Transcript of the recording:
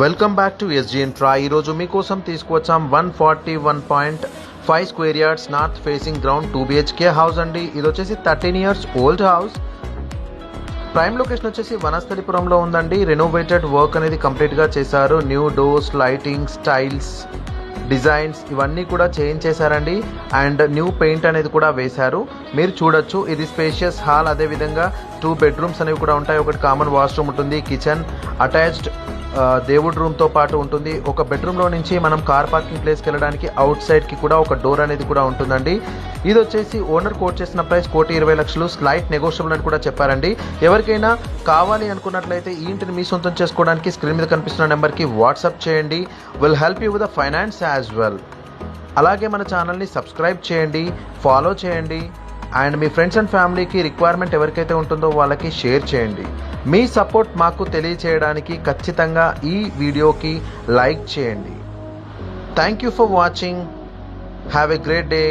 Welcome back to ఎస్జిఎన్ ట్రా. ఈరోజు మీకోసం తీసుకువచ్చాం 141.5 square yards north facing ground 2 BHK house అండి. ఇది వచ్చేసి 13 years old house. Prime location వచ్చేసి వనస్థలిపురంలో ఉందండి. రెనోవేటెడ్ వర్క్ అనేది కంప్లీట్గా చేశారు. New doors, lighting, styles, designs ఇవన్నీ కూడా చేంజ్ చేశారండి. అండ్ న్యూ పెయింట్ అనేది కూడా వేశారు. మీరు చూడొచ్చు, ఇది స్పేషియస్ హాల్. అదేవిధంగా 2 bedrooms అనేవి కూడా ఉంటాయి. ఒకటి కామన్ వాష్రూమ్ ఉంటుంది, కిచెన్, అటాచ్డ్ దేవుడి రూమ్తో పాటు ఉంటుంది. ఒక బెడ్రూమ్లో నుంచి మనం కార్ పార్కింగ్ ప్లేస్కి వెళ్ళడానికి అవుట్ సైడ్కి కూడా ఒక డోర్ అనేది కూడా ఉంటుందండి. ఇది వచ్చేసి ఓనర్ కోట్ చేసిన ప్రైస్ 1,20,00,000, స్లైట్ నెగోషియబుల్ అని కూడా చెప్పారండి. ఎవరికైనా కావాలి అనుకున్నట్లయితే ఈ ఇంటిని మీ సొంతం చేసుకోవడానికి స్క్రీన్ మీద కనిపిస్తున్న నెంబర్కి వాట్సాప్ చేయండి. Will help you with the finance as well. అలాగే మన ఛానల్ని సబ్స్క్రైబ్ చేయండి, ఫాలో చేయండి. అండ్ మీ ఫ్రెండ్స్ అండ్ ఫ్యామిలీకి రిక్వైర్మెంట్ ఎవరికైతే ఉంటుందో వాళ్ళకి షేర్ చేయండి. మీ సపోర్ట్ మాకు తెలియచేయడానికి ఖచ్చితంగా ఈ వీడియోకి లైక్ చేయండి. Thank you for watching. Have a great day.